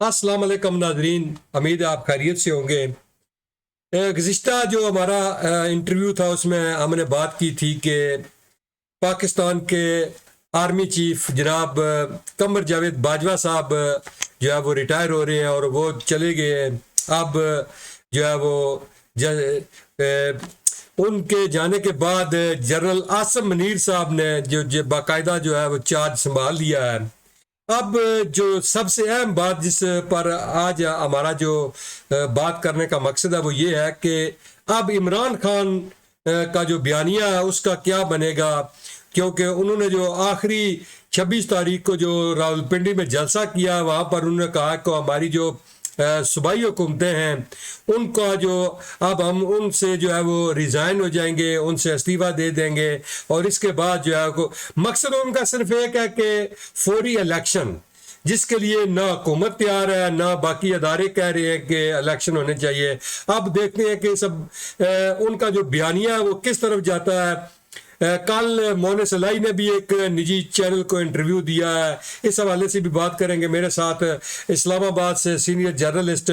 अस्सलाम वालेकुम नाजरीन, उम्मीद है आप खैरियत से होंगे। गुज़िश्ता जो हमारा इंटरव्यू था उसमें हमने बात की थी कि पाकिस्तान के आर्मी चीफ जनाब कमर जावेद बाजवा साहब जो है वो रिटायर हो रहे हैं और वो चले गए हैं। अब जो है वो उनके जाने के बाद जनरल आसिम मुनीर साहब ने जो बाकायदा जो है वो चार्ज संभाल लिया है। अब जो सबसे अहम बात जिस पर आज हमारा जो बात करने का मकसद है वो ये है कि अब इमरान खान का जो बयानिया है उसका क्या बनेगा, क्योंकि उन्होंने जो आखिरी 26 तारीख को जो रावलपिंडी में जलसा किया वहाँ पर उन्होंने कहा कि हमारी जो सूबाई हुकूमतें हैं उनका जो अब हम उनसे जो है वो रिज़ाइन हो जाएंगे, उनसे इस्तीफ़ा दे देंगे और इसके बाद जो है मकसद उनका सिर्फ एक है कि फौरी इलेक्शन, जिसके लिए ना हुकूमत तैयार है ना बाकी अदारे कह रहे हैं कि इलेक्शन होने चाहिए। अब देखते हैं कि सब उनका जो बयानिया है वो किस तरफ जाता है। कल मोने सलाई ने भी एक निजी चैनल को इंटरव्यू दिया है, इस हवाले से भी बात करेंगे। मेरे साथ इस्लामाबाद से सीनियर जर्नलिस्ट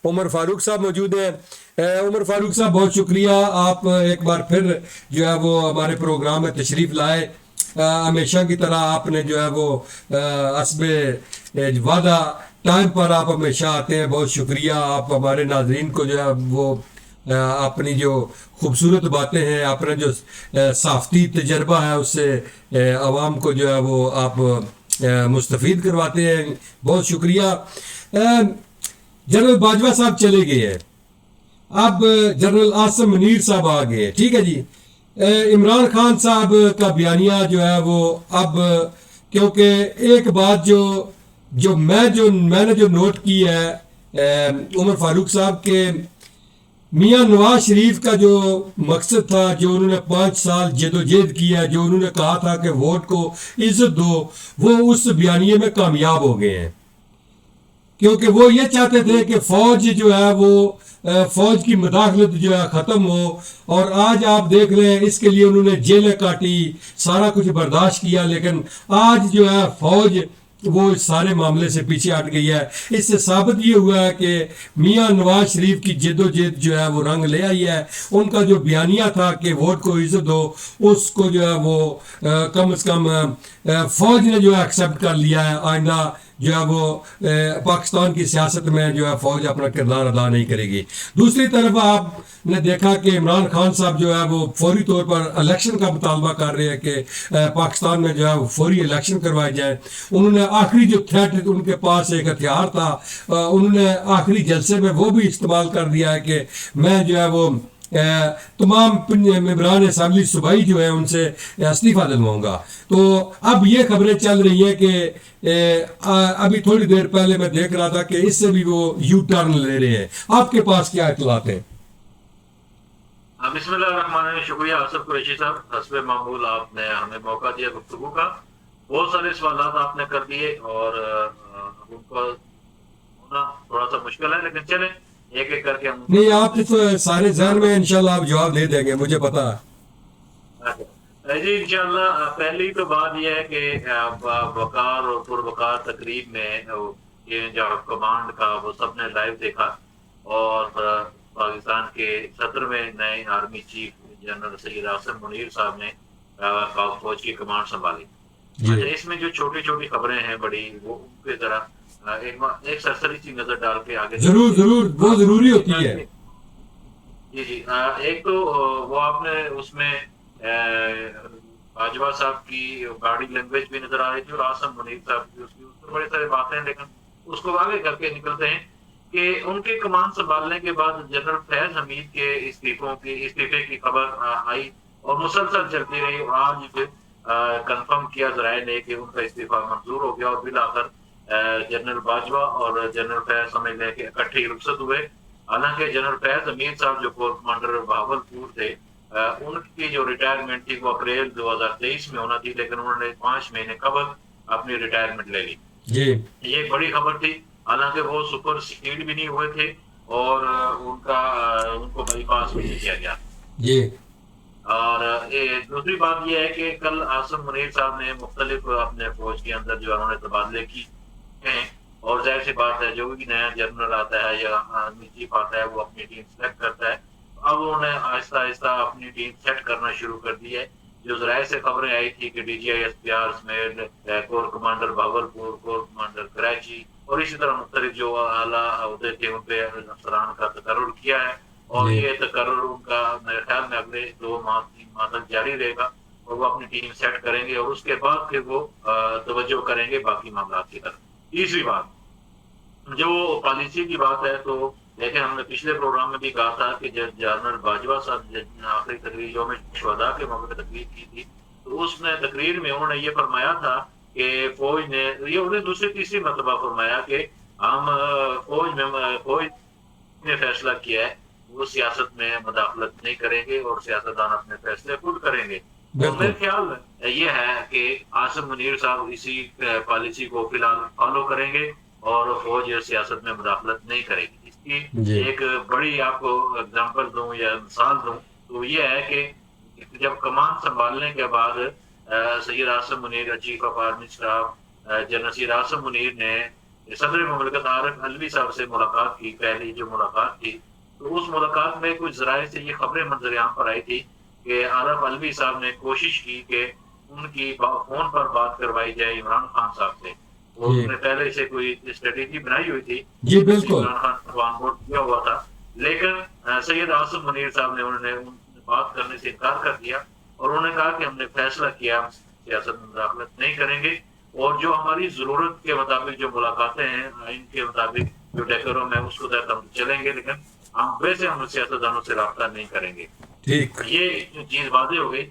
उमर फारूक साहब मौजूद हैं। उमर फारूक साहब, बहुत शुक्रिया, आप एक बार फिर जो है वो हमारे प्रोग्राम में तशरीफ़ लाए। हमेशा की तरह आपने जो है वो हस्बे वादा टाइम पर आप हमेशा आते हैं, बहुत शुक्रिया। आप हमारे नाजरीन को जो है वो अपनी जो खूबसूरत बातें हैं, अपना जो साफ़ती तजर्बा है उससे आवाम को जो है वो आप मुस्तफ़ीद करवाते हैं, बहुत शुक्रिया। जनरल बाजवा साहब चले गए हैं, अब जनरल आसिम मुनीर साहब आ गए, ठीक है जी। इमरान खान साहब का बयानिया जो है वो अब, क्योंकि एक बात जो मैंने जो नोट की है उमर फारूक साहब के मियाँ नवाज शरीफ का जो मकसद था, जो उन्होंने 5 साल जदोजहद किया, जो उन्होंने कहा था कि वोट को इज्जत दो, वो उस बयानिए में कामयाब हो गए हैं। क्योंकि वो ये चाहते थे कि फौज जो है वो फौज की मुदाखलत जो है ख़त्म हो, और आज आप देख रहे हैं इसके लिए उन्होंने जेलें काटी, सारा कुछ बर्दाश्त किया, लेकिन आज जो है फौज वो इस सारे मामले से पीछे हट गई है। इससे साबित ये हुआ है कि मियाँ नवाज शरीफ की जद्दोजहद जो है वो रंग ले आई है। उनका जो बयानिया था कि वोट को इज्जत दो, उसको जो है वो कम से कम फौज ने जो है एक्सेप्ट कर लिया है। आइंदा जो है वो पाकिस्तान की सियासत में जो है फौज अपना किरदार अदा नहीं करेगी। दूसरी तरफ आपने देखा कि इमरान खान साहब जो है वो फौरी तौर पर इलेक्शन का मुतालबा कर रहे हैं कि पाकिस्तान में जो है वो फौरी इलेक्शन करवाए जाए। उन्होंने आखिरी जो थ्रेट उनके पास एक हथियार था, उन्होंने आखिरी जलसे में वो भी इस्तेमाल कर दिया है कि मैं जो है वो तमाम मेंबरान असेंबली सूबाई जो है उनसे इस्तीफ़ा दिलवाऊंगा। तो अब ये खबरें चल रही हैं कि अभी थोड़ी देर पहले मैं देख रहा था कि इससे भी वो यू टर्न ले रहे हैं। आपके पास क्या इत्तलात है? बिस्मिल्लाहिर्रहमानिर्रहीम। शुक्रिया आसिफ कुरैशी साहब, हस्बे मामूल आपने हमें मौका दिया गुफ्तगू का। बहुत सारे सवाल आपने कर दिए और उनका होना थोड़ा सा मुश्किल है, लेकिन चले एक एक करके हम। नहीं, आप तो सारे जहन में इंशाल्लाह आप जवाब दे देंगे, मुझे पता है। जी इंशाल्लाह। पहली तो बात यह है कि वकार और पुरवकार तकरीब में ये जो कमांड का वो सबने लाइव देखा, और पाकिस्तान के 17वें नए army chief general Syed Asim Munir साहब ने फौज की कमांड संभाली। अच्छा, इसमें जो छोटी छोटी खबरें हैं बड़ी, वो उनके जरा एक सरसरी सी नजर डाल के आगे जरूर वो जरूरी होती है। जी जी। एक तो वो आपने उसमें बाजवा साहब की बॉडी लैंग्वेज भी नजर आ रही थी और आसिम मुनीर साहब की उसमें बड़ी सारी बातें हैं, लेकिन उसको आगे करके निकलते हैं कि उनके कमान संभालने के बाद जनरल फैज हमीद के इस्तीफे की खबर आई और मुसलसल चलती रही, और आज कंफर्म किया जराये ने कि उनका इस्तीफा मंजूर हो गया, और बिलाखिर जनरल बाजवा और जनरल फैज समझ लें कि इकट्ठे रुखसत हुए। हालांकि जनरल फैज हमीद साहब जो कोर कमांडर बहावलपुर थे, उनकी जो रिटायरमेंट थी वो अप्रैल 2023 में होना थी, लेकिन उन्होंने 5 महीने कबल अपनी रिटायरमेंट ले ली। ये एक बड़ी खबर थी। हालांकि वो सुपर सीड भी नहीं हुए थे और उनको बाईपास भी नहीं किया गया। और दूसरी बात यह है कि कल आसिम मुनीर साहब ने मुख्तलिफ अपने फौज के अंदर जो उन्होंने तबादले की हैं, اور ظاہر سی بات ہے جو بھی نیا جنرل آتا ہے یا آرمی چیف آتا ہے وہ اپنی ٹیم سلیکٹ کرتا ہے. اب انہوں نے آہستہ آہستہ اپنی ٹیم سیٹ کرنا شروع کر دی ہے. جو ذرائع سے خبریں آئی تھی کہ D G I S P R سمیت corps commander Bahawalpur, corps commander Karachi اور اسی طرح مختلف جو اعلیٰ عہدے تھے ان پہ افسران کا تقرر کیا ہے, اور جی یہ تقرر ان کا میرے خیال میں اگلے 2 ماہ 3 ماہ تک جاری رہے گا, اور وہ اپنی ٹیم سیٹ کریں گے اور اس کے بعد پھر وہ توجہ کریں گے باقی معاملات کی طرف. تیسری بات جو پالیسی کی بات ہے, تو لیکن ہم نے پچھلے پروگرام میں بھی کہا تھا کہ جب جنرل باجوہ صاحب آخری تقریر یوم شہداء کے موقع پہ تقریر کی تھی, تو اس میں تقریر میں انہوں نے یہ فرمایا تھا کہ فوج نے یہ انہیں دوسری تیسری مرتبہ فرمایا کہ ہم فوج نے فیصلہ کیا ہے وہ سیاست میں مداخلت نہیں کریں گے اور سیاستدان اپنے فیصلے خود کریں گے. اور میرے خیال میں یہ ہے کہ عاصم منیر صاحب اسی پالیسی کو فی الحال فالو کریں گے اور فوج سیاست میں مداخلت نہیں کرے گی. اس کی ایک بڑی آپ کو اگزامپل دوں یا مثال دوں تو یہ ہے کہ جب کمان سنبھالنے کے بعد Syed Asim Munir chief of army staff general Syed Asim Munir نے صدر مملکت عارف علوی صاحب سے ملاقات کی. پہلی جو ملاقات تھی تو اس ملاقات میں کچھ ذرائع سے یہ خبریں منظر عام پر آئی تھی کہ عارف علوی صاحب نے کوشش کی کہ ان کی فون پر بات کروائی جائے عمران خان صاحب سے. اور انہوں نے پہلے سے کوئی اسٹریٹجی بنائی ہوئی تھی, جی بالکل عمران خان کو آن بورڈ کیا ہوا تھا, لیکن سید عاصم منیر صاحب نے انہوں نے بات کرنے سے انکار کر دیا اور انہوں نے کہا کہ ہم نے فیصلہ کیا ہم سیاست میں مداخلت نہیں کریں گے, اور جو ہماری ضرورت کے مطابق جو ملاقاتیں ہیں آئین کے مطابق جو ڈیکورم ہے اس کو تحت ہم چلیں گے, لیکن ہم ویسے ہم سیاستدانوں سے رابطہ نہیں کریں گے. یہ جو چیز واضح ہو گئی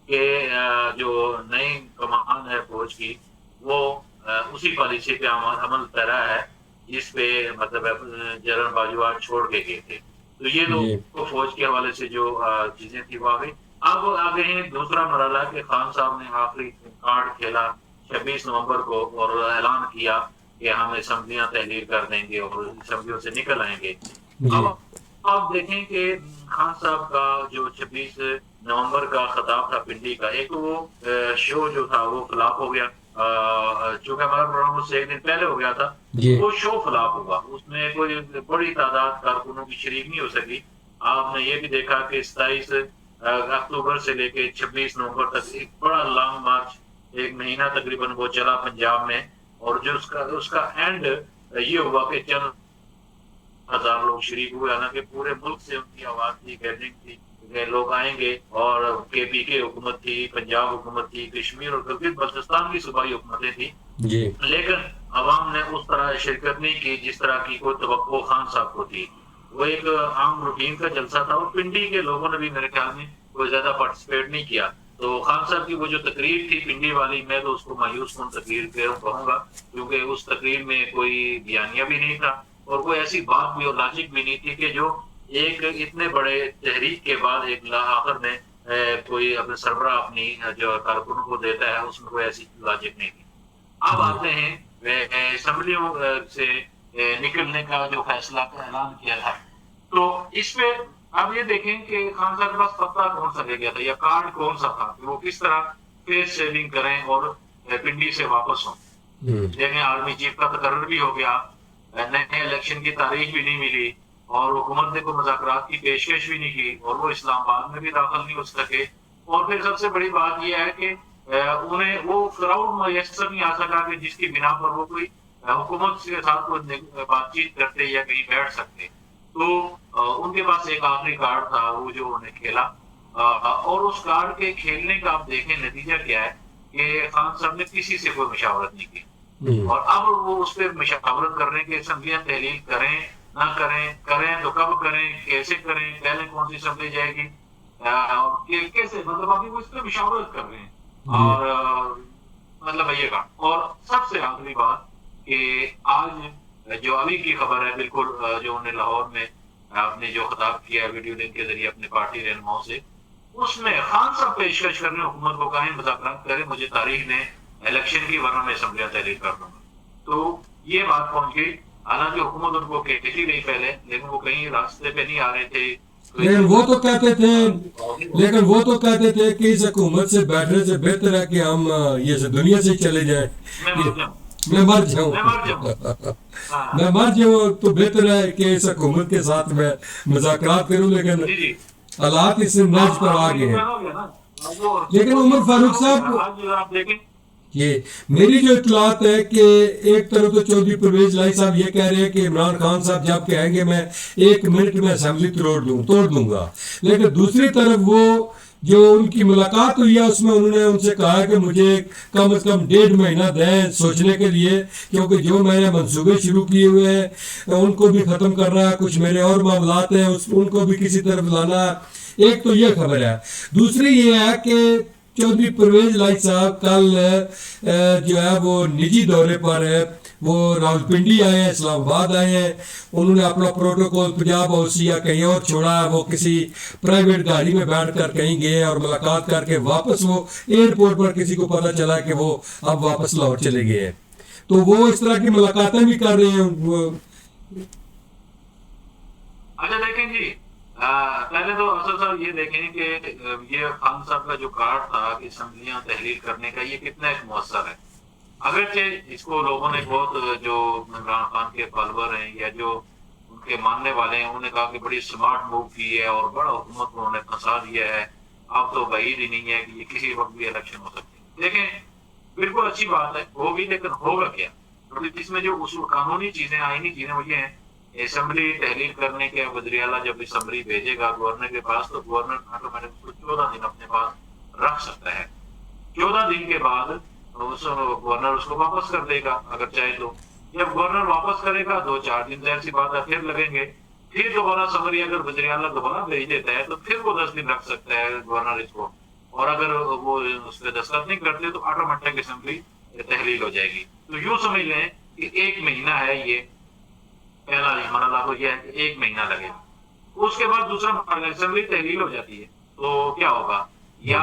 کہ جو نئی کمان ہے فوج کی وہ اسی پالیسی پہ عمل پیرا ہے جس پہ مطلب جنرل باجوہ چھوڑ کے گئے تھے. تو یہ لوگ فوج کے حوالے سے جو چیزیں تھی وہ آ گئی. اب آگے ہیں دوسرا مرحلہ کہ خان صاحب نے آخری کارڈ کھیلا 26 نومبر کو اور اعلان کیا کہ ہم اسمبلیاں تحریر کر دیں گے اور اسمبلیوں سے نکل آئیں گے. اب آپ دیکھیں کہ خان صاحب کا جو 26 نومبر کا خطاب تھا پنڈی کا, ایک وہ شو جو تھا وہ فلاپ ہو گیا, چونکہ ہمارا پروگرام اس سے ایک دن پہلے ہو گیا تھا, وہ شو فلاپ ہوا, اس میں کوئی بڑی تعداد کارکنوں کی شریک نہیں ہو سکی. آپ نے یہ بھی دیکھا کہ 27 اکتوبر سے لے کے 26 نومبر تک ایک بڑا لانگ مارچ ایک مہینہ تقریباً وہ چلا پنجاب میں, اور جو اس کا اینڈ یہ ہوا کہ چند ہزار لوگ شریک ہوئے, حالانکہ پورے ملک سے ان کی آواز تھی, گیدرنگ تھی کہ لوگ آئیں گے, اور کے پی کے حکومت تھی, پنجاب حکومت تھی, کشمیر اور گلگت بلتستان کی صوبائی حکومتیں تھیں, لیکن عوام نے اس طرح شرکت نہیں کی جس طرح کی کوئی توقع خان صاحب کو تھی. وہ ایک عام روٹین کا جلسہ تھا, اور پنڈی کے لوگوں نے بھی میرے خیال میں کوئی زیادہ پارٹیسپیٹ نہیں کیا. تو خان صاحب کی وہ جو تقریر تھی پنڈی والی, میں تو اس کو مایوس کن تقریر کہوں گا, کیونکہ اس تقریر میں کوئی بیانیہ بھی نہیں تھا اور کوئی ایسی بات بھی اور لاجک بھی نہیں تھی کہ جو ایک اتنے بڑے تحریک کے بعد ایک آخر میں کوئی اپنے سربراہ اپنی جو کارکنوں کو دیتا ہے, اس میں کوئی ایسی لاجک نہیں تھی. اب آتے ہیں اسمبلیوں سے نکلنے کا جو فیصلہ کا اعلان کیا تھا, تو اس پہ اب یہ دیکھیں کہ خان صاحب کے پاس پتہ کون سا لے گیا تھا یا کارڈ کون سا تھا کہ وہ کس طرح فیس سیونگ کریں اور پنڈی سے واپس ہوں. دیکھیں آرمی چیف کا تقرر بھی ہو گیا, نئے الیکشن کی تاریخ بھی نہیں ملی, اور حکومت نے کوئی مذاکرات کی پیشکش بھی نہیں کی, اور وہ اسلام آباد میں بھی داخل نہیں ہو سکے. اور پھر سب سے بڑی بات یہ ہے کہ انہیں وہ کراؤڈ میسر نہیں آ سکا کہ جس کی بنا پر وہ کوئی حکومت کے ساتھ کوئی بات چیت کرتے یا کہیں بیٹھ سکتے. تو ان کے پاس ایک آخری کارڈ تھا وہ جو انہوں نے کھیلا, اور اس کارڈ کے کھیلنے کا آپ دیکھیں نتیجہ کیا ہے کہ خان صاحب نے کسی سے کوئی مشاورت نہیں کی, اور اب وہ اس پہ مشاورت کرنے کے اسمبلیاں تحلیل کریں نہ کریں تو کب کریں, کیسے کریں, پہلے کون سی اسمبلی جائے گی, کیسے, مطلب ابھی وہ اس پہ مشاورت کر رہے ہیں. اور مطلب یہ کا, اور سب سے آخری بات کہ آج جو ابھی کی خبر ہے بالکل جو انہوں نے لاہور میں آپ نے جو خطاب کیا ویڈیو لنک کے ذریعے اپنے پارٹی رہنماؤں سے, اس میں خان صاحب پیشکش کرنے حکومت کو کہیں مذاکرات کرے, مجھے تاریخ نے الیکشن کی ورنہ میں اسمبلیاں تحریر کر دوں گا. تو یہ بات پہنچ گئی, حالانکہ حکومت ان کو کہتی رہی پہلے, لیکن وہ کہیں راستے پہ نہیں آ رہے تھے. لیکن وہ تو کہتے تھے کہ اس حکومت سے بیٹھنے سے بہتر ہے کہ ہم یہ دنیا سے چلے جائیں. मैं मर मैं मर जाऊं जाऊं। हाँ मैं मर जाऊं तो बेहतर है कि इस हुकूमत के साथ मैं मुज़ाकरात करूं, लेकिन जी जी। हालात इस नर्ज पर आ आप गए ये हैं। हो गया ना, वो लेकिन वो उमर न्यूज़ फारूक हो गया साहब, आज आप देखें। ये मेरी जो इतलात है कि एक तरफ तो चौधरी परवेज लाई साहब ये कह रहे हैं कि इमरान खान साहब जब कहेंगे मैं 1 मिनट में असेंबली तोड़ दूंगा, लेकिन दूसरी तरफ वो जो उनकी मुलाकात हुई है उसमें उन्होंने उनसे कहा कि मुझे कम से कम 1.5 महीना दें सोचने के लिए, क्योंकि जो मैंने मंसूबे शुरू किए हुए हैं उनको भी ख़त्म करना है, कुछ मेरे और मामलात हैं उनको भी किसी तरफ लाना है। एक तो ये खबर है। दूसरी ये है कि चौधरी परवेज लाई साहब कल जो है वो निजी दौरे पर है, वो रावलपिंडी आए हैं, इस्लामाबाद आए हैं। उन्होंने अपना प्रोटोकॉल पंजाब हाउस या कहीं और छोड़ा, वो किसी प्राइवेट गाड़ी में बैठ कर कहीं गए और मुलाकात करके वापस वो एयरपोर्ट पर किसी को पता चला कि वो अब वापस लाहौर चले गए हैं। तो वो इस तरह की मुलाकातें भी कर रहे हैं। अच्छा देखें जी, पहले तो अफसर साहब ये देखें कि ये खान साहब का जो कार्ड था कि असम्बलियां तहलील करने का, ये कितना एक मौसर है। अगरचे इसको लोगों ने बहुत, जो इमरान खान के फॉलोअर हैं या जो उनके मानने वाले हैं, उन्होंने कहा कि बड़ी स्मार्ट मूव की है और बड़ा हुकूमत को उन्होंने फंसा दिया है, अब तो बाहिर ही नहीं है कि ये किसी वक्त भी इलेक्शन हो सकते हैं। देखें बिल्कुल अच्छी बात है, होगी, लेकिन होगा क्या? क्योंकि इसमें जो उसूल कानूनी चीजें, आईनी चीजें वो ये हैं, असेंबली तहलील करने के वज़ीर आला जब असेंबली भेजेगा गवर्नर के पास, तो गवर्नर ऑटोमेटिक उसको 14 दिन अपने पास रख सकता है। 14 दिन के बाद उस गवर्नर उसको वापस कर देगा अगर चाहे तो। जब गवर्नर वापस करेगा 2-4 दिन जाहिर सी बात है फिर लगेंगे, फिर दोबारा समरी अगर वज़ीर आला दोबारा भेज देता है तो फिर वो 10 दिन रख सकता है गवर्नर इसको, और अगर वो उस पर दस्तखत नहीं करते तो ऑटोमेटिक असेंबली तहलील हो जाएगी। तो यूं समझ लें कि 1 महीना है ये, पहला मरहला तो यह है कि 1 महीना लगेगा। उसके बाद दूसरा मरहला असेंबली तहलील हो जाती है तो क्या होगा, या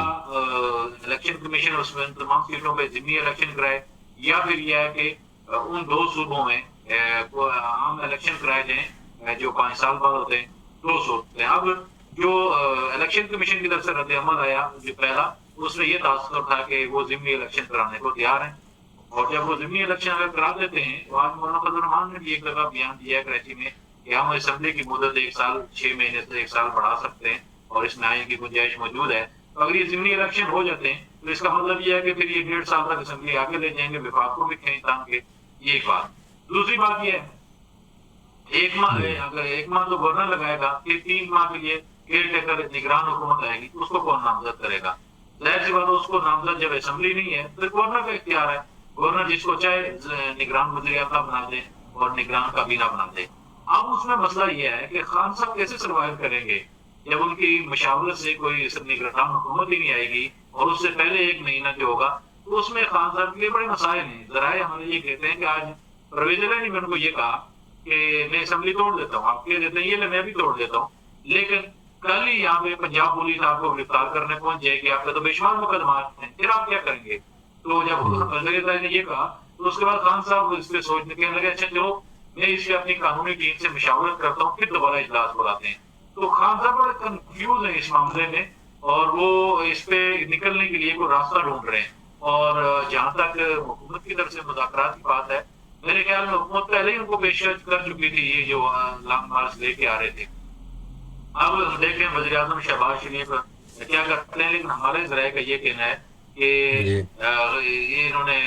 इलेक्शन कमीशन उसमें तमाम सीटों पे ज़िमनी इलेक्शन कराए, या फिर यह है कि उन 2 सूबों में आम इलेक्शन कराए जाएं जो 5 साल बाद होते हैं, 2 सूबे। अब जो इलेक्शन कमीशन की तरफ से रद्द अमल आया जो पहला, उसमें यह तासर था कि वो ज़िमनी इलेक्शन कराने को तैयार हैं, और जब वो ज़िमनी इलेक्शन अगर करा देते हैं तो आज मौलाना फजल रहमान ने भी एक जगह बयान दिया है कराची में कि हम असेंबली की मुद्दत 1 साल 6 महीने से 1 साल बढ़ा सकते हैं और इसमें आने की गुंजाइश मौजूद है। तो अगर ये ज़िमनी इलेक्शन हो जाते हैं तो इसका मतलब यह है कि फिर ये 1.5 साल तक असेंबली आगे ले जाएंगे, विफाक को भी कहीं तान के। ये एक बात। दूसरी बात यह है, 1 माह अगर 1 माह तो गवर्नर लगाएगा, फिर 3 माह के लिए केयर टेकर निगरान हुकूमत आएगी, उसको कौन नामजद करेगा? जाहिर सी बात है उसको नामजद जब असेंबली नहीं है तो गवर्नर का इख्तियार है, गवर्नर जिसको चाहे निगरान वज़ीर आला बना दे और निगरान काबीना बना दे। अब उसमें मसला यह है कि खान साहब कैसे सर्वाइव करेंगे जब उनकी मशावरत से कोई निगरान हुकूमत ही नहीं आएगी, और उससे पहले 1 महीना जो होगा तो उसमें खान साहब के लिए बड़े मसाइल हैं। जराए हमारे ये कहते हैं कि आज परवेज इलाही ने उनको ये कहा कि मैं असेंबली तोड़ देता हूँ, आप कह देते हैं ये मैं भी तोड़ देता हूँ, लेकिन कल ही यहाँ पे पंजाब पुलिस आपको गिरफ्तार करने पहुंच जाएगी, आपका तो बेशुमार मुकदमात हैं, फिर आप क्या करेंगे? तो जब वज़ीर ने ये कहा तो उसके बाद खान साहब इस पे सोचने कहने लगे अच्छा चलो मैं इससे अपनी कानूनी टीम से मशावरत करता हूँ, फिर दोबारा इजलास बुलाते हैं। तो खान साहब बड़े कंफ्यूज हैं इस मामले में, और वो इस पे निकलने के लिए कोई रास्ता ढूंढ रहे हैं। और जहाँ तक हुकूमत की तरफ से मुज़ाकरात की बात है, मेरे ख्याल में हुकूमत पहले ही उनको पेशकश कर चुकी थी ये जो लॉन्ग मार्च लेके आ रहे थे। अब देखें वज़ीर आज़म शहबाज शरीफ क्या करते हैं, लेकिन हमारे ज़राए का ये कहना है कि ये इन्होंने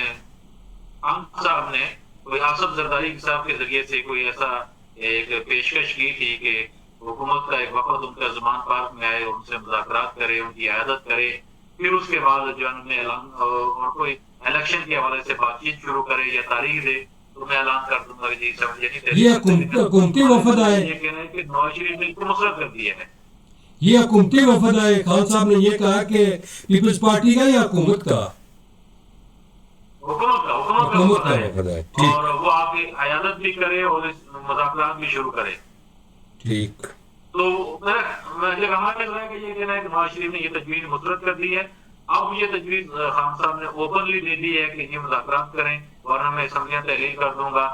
खान साहब ने कोई आसफ जरदारी साहब के जरिए से कोई ऐसा एक पेशकश की थी कि हुकूमत का एक वफद उनका ज़मान पार्क में आए, उनसे मुज़ाकरात करे, उनकी आयादत करे, फिर उसके बाद जो उन्होंने ऐलान और कोई इलेक्शन के हवाले से बातचीत शुरू करे या तारीख दे तो मैं ऐलान कर दूंगा कि जी समझे नहीं। ये हुकूमती वफद आए, ये कहना है कि नवाज शरीफ ने इसको मुसरत कर दिया है। ये हुकूमती वफद आए। खान साहब ने ये कहा कि पीपल्स पार्टी का या हुकूमत का? हुकूमत का वफद है, और वो आपकी आयादत भी करे और मुज़ाकरात भी शुरू करे। ठीक। तो जब हमारे ये कहना है कि नवाज शरीफ ने ये तजवीज़ मुसरत कर दी है, अब ये तजवीज़ खान साहब ने ओपनली दे दी है कि ये मुज़ाकरात करें और मैं असम्बलियां तहलील कर दूंगा।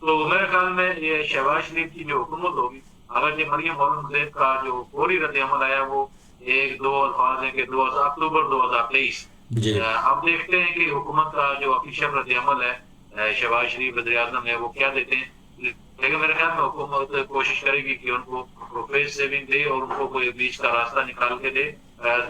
तो मेरे ख्याल में ये शहबाज शरीफ की जो हुकूमत होगी, अगर ये मरियम मौलूम ज़ैद का जो फौरी रद्द-ए-अमल आया वो 1-2 अल्फाज है कि 2 अक्टूबर 2023, अब देखते हैं कि हुकूमत का जो ऑफिशियल रद्द-ए-अमल है शहबाज शरीफ वज़ीर आज़म है वो क्या देते हैं, लेकिन मेरे ख्याल में हुकूमत कोशिश करेगी कि उनको फेस सेविंग दे और उनको कोई बीच का रास्ता निकाल के दे।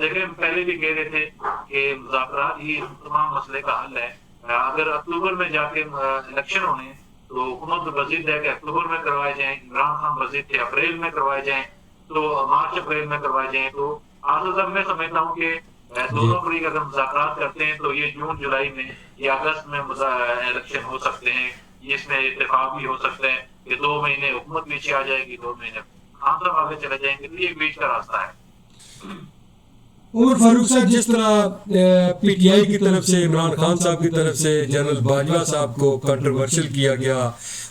देखिए पहले भी कह रहे थे कि मुज़ाकरात ही तमाम मसले का हल है। अगर अक्टूबर में जाके इलेक्शन होने तो हुकूमत वजीद है कि अक्टूबर में करवाए जाएं, इमरान खान वजीद थे अप्रैल में करवाए जाएं, तो मार्च अप्रैल में करवाए जाएं, तो आखिर मैं समझता हूँ कि दोनों फरीक अगर मुज़ाकरात करते हैं तो ये जून जुलाई में या अगस्त में इलेक्शन हो सकते हैं। इसमें इत्तेफाक भी हो सकता है कि 2 महीने हुकूमत पीछे आ जाएगी, 2 महीने खान साहब आगे चले जाएंगे, तो ये बीच का रास्ता है। उमर फारूक साहब, जिस तरह पीटीआई की तरफ से इमरान खान साहब की तरफ से जनरल बाजवा साहब को कंट्रोवर्शियल किया गया,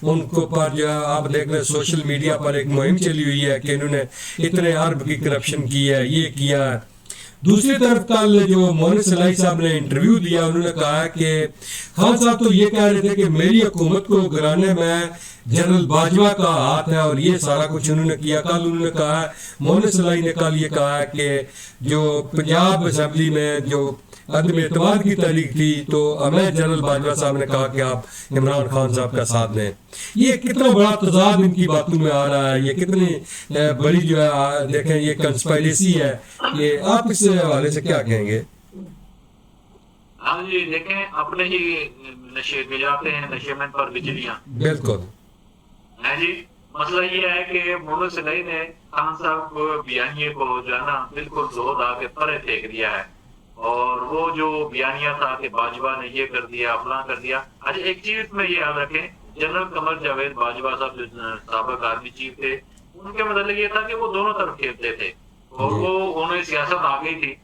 उनको पर जो आप देख रहे सोशल मीडिया पर एक मुहिम चली हुई है कि इन्होंने इतने अरब की करप्शन की है, ये किया है। दूसरी तरफ कल जो मोहन सलाई साहब ने इंटरव्यू दिया, उन्होंने कहा कि खान साहब तो ये कह रहे थे कि मेरी हुकूमत को गिराने में जनरल बाजवा का हाथ है और ये सारा कुछ उन्होंने किया। कल उन्होंने कहा, मोहन सलाई ने कल ये कहा कि जो पंजाब असेंबली में जो अदम एतमाद की तहरीक थी तो हमें जनरल बाजवा साहब ने कहा कि आप इमरान खान साहब का साथ दें। ये कितना बड़ा तजाद इनकी बातों में आ रहा है, ये कितनी बड़ी जो है देखें ये कंस्पायरेसी है। ये आप इस हवाले से क्या कहेंगे? हाँ जी, देखें अपने ही नशे गिराते हैं, नशे में पर बिजलियां। बिल्कुल है जी। मसला ये है कि मोहम्मद सलाई ने खान साहब को बयानिए को जो है ना बिल्कुल दो दा के परे फेंक दिया है, और वो जो बयानिया था कि बाजवा ने ये कर दिया फलां कर दिया। अच्छा एक चीज में ये याद रखें, जनरल कमर जावेद बाजवा साहब जो साबिक आर्मी चीफ थे, उनके मतलब ये था कि वो दोनों तरफ खेलते थे और वो उन्हें सियासत आ गई थी।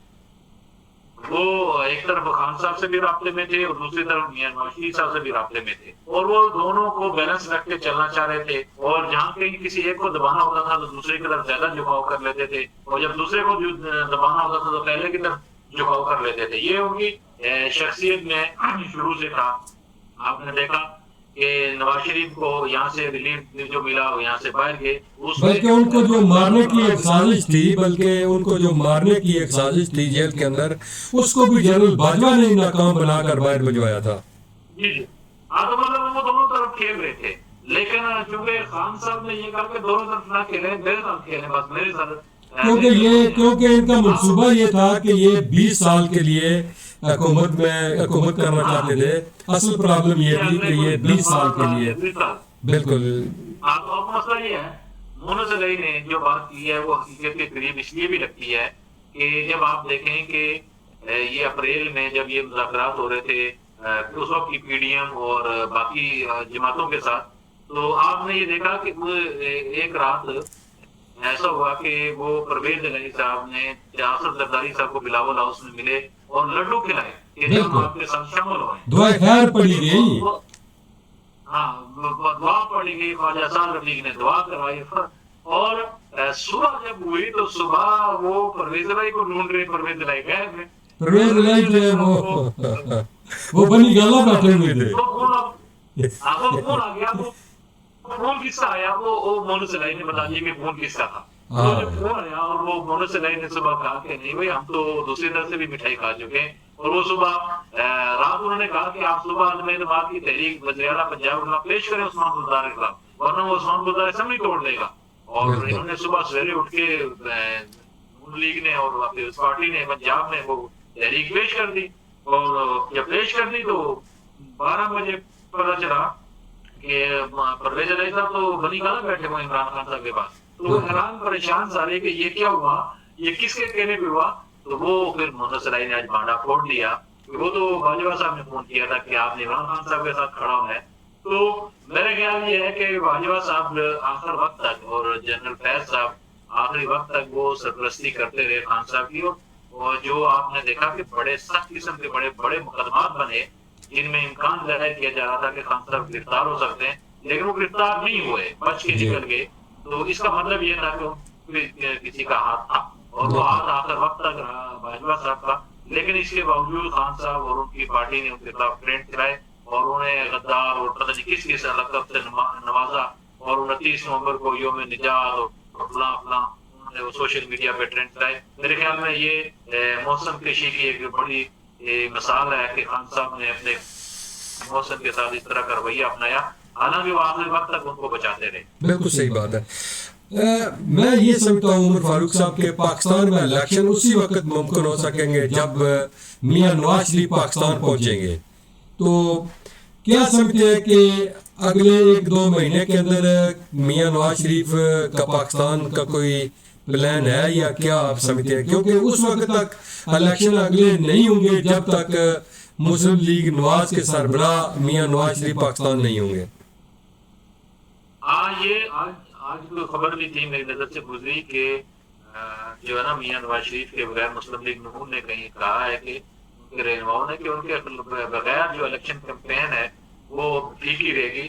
वो एक तरफ खान साहब से भी राब्ते में थे और दूसरी तरफ मियां नवाज शरीफ साहब से भी राब्ते में थे, और वो दोनों को बैलेंस रख के चलना चाह रहे थे। और जहाँ कहीं किसी एक को दबाना होता था तो दूसरे की तरफ ज्यादा झुकाव कर लेते थे, और जब दूसरे को दबाना होता था तो पहले की तरफ झुकाव कर लेते थे। ये उनकी शख्सियत में शुरू से था। आपने देखा कि नवाज शरीफ को यहाँ से रिलीफ जो मिला वो यहाँ से बाहर गए, बल्कि उनको जो मारने की एक साजिश थी, बल्कि उनको जो मारने की एक साजिश थी जेल के अंदर, उसको भी जनरल बाजवा ने नाकाम बनाकर बाहर भिजवाया था। जी जी हाँ, तो मतलब वो दोनों तरफ खेल रहे थे, लेकिन चूंकि खान साहब ने ये कहा कि दोनों तरफ ना खेले, मेरे साथ खेले, बस मेरे साथ। क्योंकि इनका मंसूबा ये था कि ये 20 साल के लिए हुकूमत करना चाहते थे। असल प्रॉब्लम ये थी कि ये 20 साल के लिए। बिल्कुल अब मसला ये है, मोहन सलाई ने जो बात की है वो हकीकत के करीब इसलिए भी लगती है कि जब आप देखें कि ये अप्रैल में जब ये मुज़ाकरात हो रहे थे उस वक्त की पीडीएम और बाकी जमातों के साथ, तो आपने ये देखा कि एक रात ऐसा हुआ कि वो परवेज इलाही साहब ने आसफ जरदारी साहब को बिलावल हाउस में मिले और लड्डू खिलाए कि जब आपके साथ शामिल हुए, दुआ खैर पड़ी गई। हाँ, दुआ पड़ी गई, ख्वाजा साहब रफीक ने दुआ करवाई। और सुबह जब हुई तो सुबह वो परवेज इलाही को ढूंढ रहे, परवेज इलाही गए थे। परवेज इलाही जो है वो बनी गाला बैठे हुए थे। फोन आ गया, वो फोन किसका आया, वो मोहन सलाई ने बता दिया कि फोन किसका था। तो जब फोन आया और वो मोहन सलाई ने सुबह कहा कि नहीं भाई हम तो दूसरी तरह से भी मिठाई खा चुके हैं, और वो सुबह रात उन्होंने कहा कि आप सुबह अदम-ए-इत्तेमाद की तहरीक वज़ीर-ए-आला पंजाब का पेश करें उस्मान बुज़दार के खिलाफ, वरना वो उस्मान बुज़दार असेंबली तोड़ देगा। और इन्होंने सुबह सवेरे उठ के नून लीग ने और पीपल्स पार्टी ने पंजाब में वो तहरीक पेश कर दी, और जब पेश कर दी तो 12 बजे पता चला कि परवेज इलाही साहब तो बनी गाला बैठे हुए इमरान खान साहब के पास। तो हैरान परेशान सारे कि ये क्या हुआ, ये किसके कहने पे हुआ। तो वो फिर मोहम्मद सलाई ने आज भांडा फोड़ दिया। वो तो बाजवा साहब ने फोन किया था कि आपने इमरान खान साहब के साथ खड़ा होना है। तो मेरा ख्याल ये है कि बाजवा साहब आखिर वक्त तक और जनरल फैज साहब आखिरी वक्त तक वो सरपरस्ती करते रहे खान साहब की, और जो आपने देखा कि बड़े सख्त किस्म के बड़े बड़े मुकदमात बने जिनमें इम्कान जाहिर किया जा रहा था कि खान साहब गिरफ्तार हो सकते हैं, लेकिन वो गिरफ्तार नहीं हुए, बच के निकल गए। तो इसका मतलब ये था कि किसी का हाथ था, और वो हाथ आखिर वक्त तक रहा बाजवा साहब का। लेकिन इसके बावजूद खान साहब और उनकी पार्टी ने उनके खिलाफ ट्रेंड चलाए और उन्हें गद्दार और पता नहीं किस किस लक़ब से नवाजा, और 29 नवंबर को योम निजात और फलां फलां उन्होंने वो सोशल मीडिया पे ट्रेंड चलाए। मेरे ख्याल में ये मौसम कशी की एक बड़ी मिसाल है कि खान साहब ने अपने محسن کے ساتھ اس طرح کا رویہ اپنایا، حالانکہ وہ آخری وقت تک ان کو بچاتے رہے۔ بالکل صحیح بات ہے۔ میں یہ سمجھتا ہوں عمر فاروق صاحب کہ پاکستان میں الیکشن اسی وقت ممکن ہو سکیں گے جب میاں نواز شریف پاکستان پہنچیں گے۔ تو کیا سمجھتے ہیں کہ اگلے 1-2 مہینے کے اندر میاں نواز شریف کا پاکستان کا کوئی پلان ہے یا کیا آپ سمجھتے ہیں؟ کیونکہ اس وقت تک الیکشن اگلے نہیں ہوں گے جب تک مسلم لیگ نواز کے سربراہ میاں نواز شریف پاکستان نہیں ہوں گے۔ یہ آج کوئی خبر بھی تھی میری نظر سے گزری کہ جو ہے نا میاں نواز شریف کے بغیر مسلم لیگ نون نے کہیں کہا ہے کہ ان کے رہنماؤں نے کہ ان کے بغیر جو الیکشن کیمپین ہے وہ ٹھیک ہی رہے گی،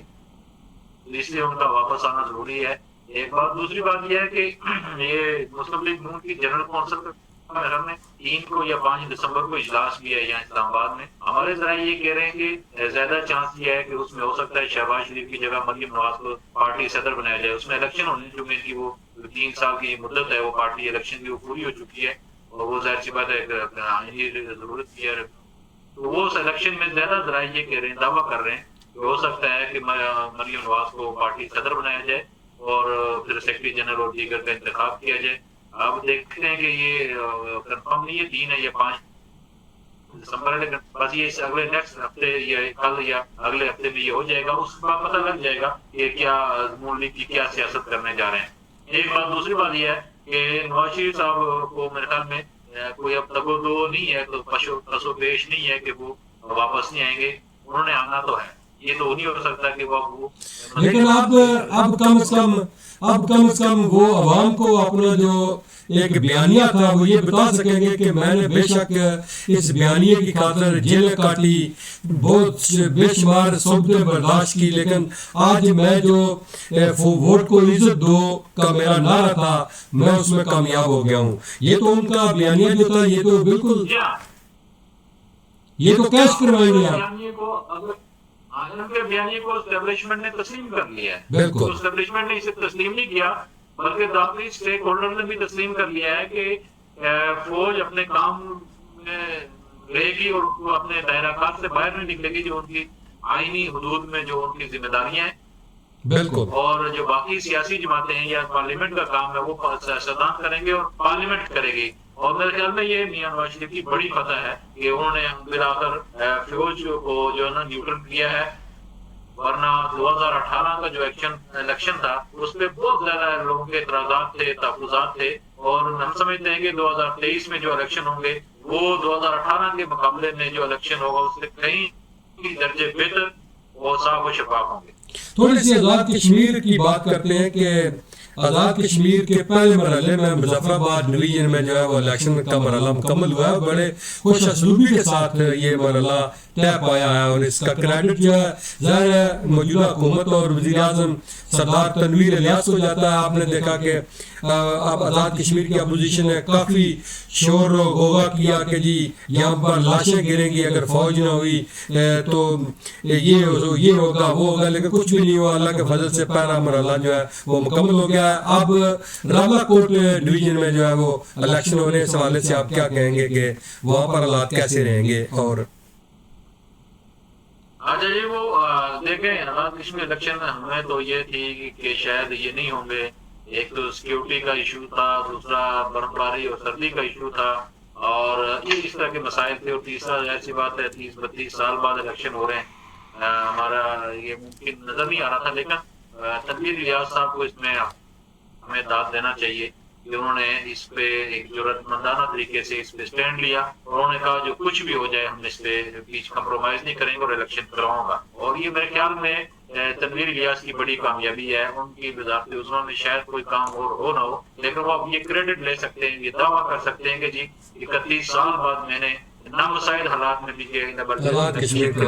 اس لیے ان کا واپس آنا ضروری ہے۔ ایک بات، دوسری بات یہ ہے کہ یہ مسلم لیگ نون کی جنرل کونسل کا میرا میں 3 کو یا 5 دسمبر کو اجلاس بھی ہے یہاں اسلام آباد میں۔ ہمارے ذرائع یہ کہہ رہے ہیں کہ زیادہ چانس یہ ہے کہ اس میں ہو سکتا ہے شہباز شریف کی جگہ مریم نواز کو پارٹی صدر بنایا جائے۔ اس میں الیکشن ہونے چکے کی، وہ 3 سال کی مدت ہے وہ پارٹی الیکشن کی وہ پوری ہو چکی ہے، اور وہ ظاہر سی بات ہے آئینی ضرورت کی ہے۔ تو وہ اس الیکشن میں زیادہ ذرائع یہ کہہ رہے ہیں، دعویٰ کر رہے ہیں کہ ہو سکتا ہے کہ مریم نواز کو پارٹی صدر بنایا جائے اور پھر سیکرٹری جنرل اور دیگر کا انتخاب کیا جائے۔ آپ دیکھتے ہیں کہ یہ کنفرم نہیں ہے 3 ہے یا 5 دسمبر ہے، لیکن بس یہ اگلے نیکسٹ ہفتے یا کل یا اگلے ہفتے میں یہ ہو جائے گا، اس کا پتہ لگ جائے گا کہ کیا نون لیگ کی کیا سیاست کرنے جا رہے ہیں۔ ایک بات، دوسری بات یہ ہے کہ نواز شریف صاحب کو میرے خیال میں کوئی اب تگ و دو نہیں ہے، تو پس و پیش نہیں ہے کہ وہ واپس نہیں آئیں گے، انہوں نے آنا تو ہے، یہ تو نہیں ہو سکتا کہ وہ لیکن اب کم از کم وہ عوام کو اپنا جو ایک بیانیہ تھا وہ یہ بتا سکیں گے کہ میں نے بے شک اس بیانیے کی خاطر جیلیں کاٹی، بہت بے شمار صحبتیں برداشت کی، لیکن آج میں جو ووٹ کو عزت دو کا میرا نعرہ تھا میں اس میں کامیاب ہو گیا ہوں۔ یہ تو ان کا بیانیہ جو تھا یہ تو بالکل یہ تو کیش کروائیں گے آپ۔ ان کے بیانیے کو اسٹیبلشمنٹ نے تسلیم کر لیا ہے، بالکل اسٹیبلشمنٹ نے اسے تسلیم نہیں کیا بلکہ داخلی اسٹیک ہولڈر نے بھی تسلیم کر لیا ہے کہ فوج اپنے کام میں رہے گی اور اپنے دائرہ کار سے باہر نہیں نکلے گی، جو ان کی آئینی حدود میں جو ان کی ذمہ داریاں ہیں، بالکل، اور جو باقی سیاسی جماعتیں ہیں یا پارلیمنٹ کا کام ہے وہ سیاستدان کریں گے اور پارلیمنٹ کرے گی۔ اور میرے خیال میں یہ میاں نواز شریف کی بڑی فتح ہے کہ انہوں نے بلا کر فوج کو جو ہے نا نیوٹرل کیا ہے، ورنہ 2018 کا جو الیکشن تھا اس پہ بہت زیادہ لوگوں کے اعتراضات تھے، تحفظات تھے، اور ہم سمجھتے ہیں کہ 2023 میں جو الیکشن ہوں گے وہ 2018 کے مقابلے میں جو الیکشن ہوگا اس سے کئی درجے بہتر اور صاف و شفاف ہوں گے۔ تھوڑی سی آزاد کشمیر کی بات کرتے ہیں کہ آزاد کشمیر کے پہلے مرحلے میں مظفر آباد ڈویژن میں جو ہے وہ الیکشن کا مرحلہ مکمل ہوا ہے، بڑے خوش اسلوبی کے ساتھ یہ مرحلہ طے پایا ہے، اور اس کا کریڈٹ جو ہے ظاہر ہے موجودہ حکومت اور وزیر اعظم سردار تنویر الیاس کو جاتا ہے۔ آپ نے دیکھا کہ اب آزاد کشمیر کی اپوزیشن نے کافی شور و غوغا کیا کہ جی یہاں پر لاشیں گریں گی اگر فوج نہ ہوئی تو یہ ہوگا وہ ہوگا، لیکن کچھ بھی نہیں ہوا۔ اللہ کے فضل سے پہلا مرحلہ جو ہے وہ مکمل ہو گیا ہے۔ اب رالا کوٹ ڈویژن میں جو ہے وہ الیکشن ہونے اس حوالے سے آپ کیا کہیں گے کہ وہاں پر حالات کیسے رہیں گے؟ اور اچھا جی، وہ دیکھیں آزاد کشمیر الیکشن ہمیں تو یہ تھی کہ شاید یہ نہیں ہوں گے، ایک تو سیکیورٹی کا ایشو تھا، دوسرا برف باری اور سردی کا ایشو تھا، اور یہ اس طرح کے مسائل تھے، اور تیسرا ایسی بات ہے 30-32 سال بعد الیکشن ہو رہے ہیں، ہمارا یہ ممکن نظر نہیں آ رہا تھا، لیکن تنویر الیاس صاحب کو اس میں ہمیں داد دینا چاہیے کہ انہوں نے اس پہ ایک جرأت مندانہ طریقے سے اس پہ سٹینڈ لیا، اور انہوں نے کہا جو کچھ بھی ہو جائے ہم اس پہ بیچ کمپرومائز نہیں کریں گے اور الیکشن کرواؤں گا۔ اور یہ میرے خیال میں تنویر الیاس کی بڑی کامیابی ہے، ان کی وزارت عظمیٰ میں شاید کوئی کام اور ہو نہ ہو، لیکن وہ اب یہ کریڈٹ لے سکتے ہیں، یہ دعویٰ کر سکتے ہیں کہ جی 31 سال بعد میں نے نامساعد حالات میں بھی کشمیر کے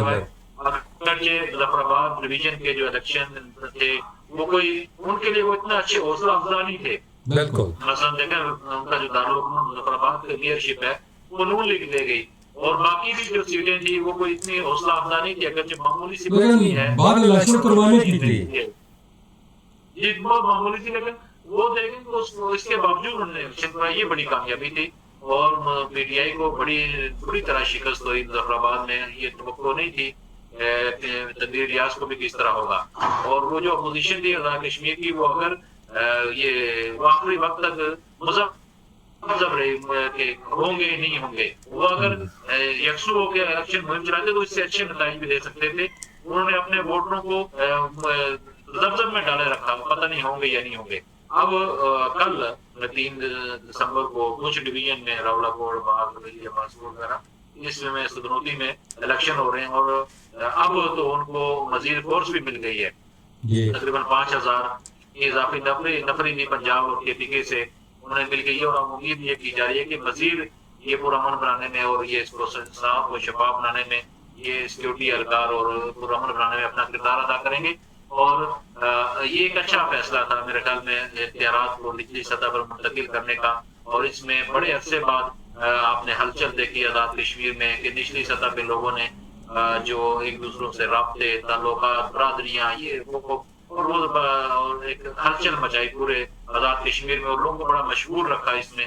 مظفر آباد ڈویژن کے جو الیکشن تھے وہ کوئی ان کے لیے وہ اتنا اچھے حوصلہ افزا نہیں تھے۔ بالکل، مثلا دیکھیں ان کا جو دارالحکومت مظفر آباد کی لیڈرشپ ہے وہ نون لیگ لے گئی، اور باقی بھی جو سیٹیں تھی وہ کوئی اتنی حوصلہ افزا نہیں تھی، اگرچہ معمولی سی بات ہے بعد الیکشن کروانے کی تھی، یہ بہت معمولی تھی، لیکن وہ دیکھیں تو اس کے باوجود انہوں نے الیکشن کروائی، یہ بڑی کامیابی تھی، اور پی ٹی آئی کو بڑی بری طرح شکست ہوئی مظفر آباد میں، یہ توقع نہیں تھی تنویر ریاض کو بھی کس طرح ہوگا. اور وہ جو اپوزیشن تھی آزاد کشمیر کی وہ اگر یہ آخری وقت تک مذہب رہے کہ ہوں گے نہیں ہوں گے, وہ اگر یکسو ہو کے الیکشن مہم چلاتے تو اس سے اچھے نتائج بھی دے سکتے تھے. انہوں نے اپنے ووٹروں کو ذبذب میں ڈالے رکھا, پتہ نہیں ہوں گے یا نہیں ہوں گے. اب کل 3 دسمبر کو کچھ ڈویژن میں راولا کوٹ, ماسور وغیرہ اس میں سدنوتی میں الیکشن ہو رہے ہیں, اور اب تو ان کو مزید فورس بھی مل گئی ہے, تقریباً 5000 اضافی نفری بھی پنجاب اور KPK سے انہوں نے مل گئی ہے. اور امید یہ کی جا رہی ہے کہ مزید یہ پرامن بنانے میں اور یہ اس کو صاف و شفاف بنانے میں یہ سیکورٹی اہلکار اور پرامن بنانے میں اپنا کردار ادا کریں گے. اور یہ ایک اچھا فیصلہ تھا میرے خیال میں اختیارات کو نچلی سطح پر منتقل کرنے کا, اور اس میں بڑے عرصے بعد آپ نے ہلچل دیکھی آزاد کشمیر میں کہ نچلی سطح پہ لوگوں نے جو ایک دوسروں سے رابطے, تعلقات, برادریاں یہ وہ اور ایک ہلچل مچائی پورے آزاد کشمیر میں, اور لوگوں کو بڑا مشغول رکھا اس میں.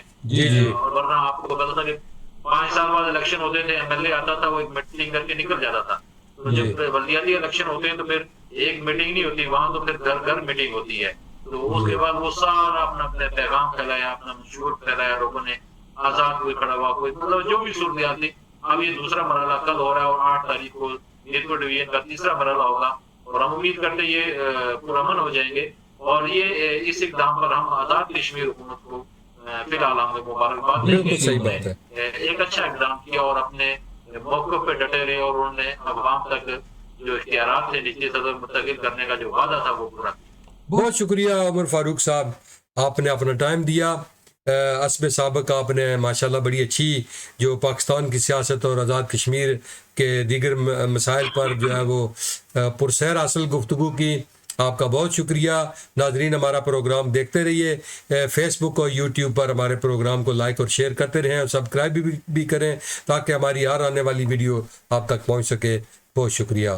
اور ورنہ آپ کو پتا تھا کہ 5 سال بعد الیکشن ہوتے تھے, MLA آتا تھا وہ ایک میٹنگ کر کے نکل جاتا تھا. تو جب بلدیاتی الیکشن ہوتے ہیں تو پھر ایک میٹنگ نہیں ہوتی وہاں, تو پھر گھر گھر میٹنگ ہوتی ہے. تو اس کے بعد وہ سارا اپنا پیغام پھیلایا, اپنا منشور پھیلایا, لوگوں نے آزاد کوئی کھڑا ہوا کوئی, مطلب جو بھی صورتحال تھی. اب یہ دوسرا مرحلہ کل ہو رہا ہے, اور 8 تاریخ کو نیتو ڈویژن کا تیسرا مرحلہ ہوگا, اور ہم امید کرتے یہ پرامن ہو جائیں گے. اور یہ اس اقدام پر ہم آزاد کشمیر حکومت کو فی الحال ہم مبارکباد دیں گے کہ ایک اچھا اقدام کیا اور اپنے موقف پہ ڈٹے رہے, اور انہوں نے عوام تک جو اختیارات تھے نچلی سطح منتقل کرنے کا جو وعدہ تھا وہ پورا کیا. بہت شکریہ عمر فاروق صاحب, آپ نے اپنا ٹائم دیا. اسب سابق آپ نے ماشاءاللہ بڑی اچھی جو پاکستان کی سیاست اور آزاد کشمیر کے دیگر مسائل پر جو ہے وہ پرسیر اصل گفتگو کی. آپ کا بہت شکریہ. ناظرین ہمارا پروگرام دیکھتے رہیے, فیس بک اور یوٹیوب پر ہمارے پروگرام کو لائک اور شیئر کرتے رہیں, اور سبسکرائب بھی کریں تاکہ ہماری ہر آنے والی ویڈیو آپ تک پہنچ سکے. بہت شکریہ.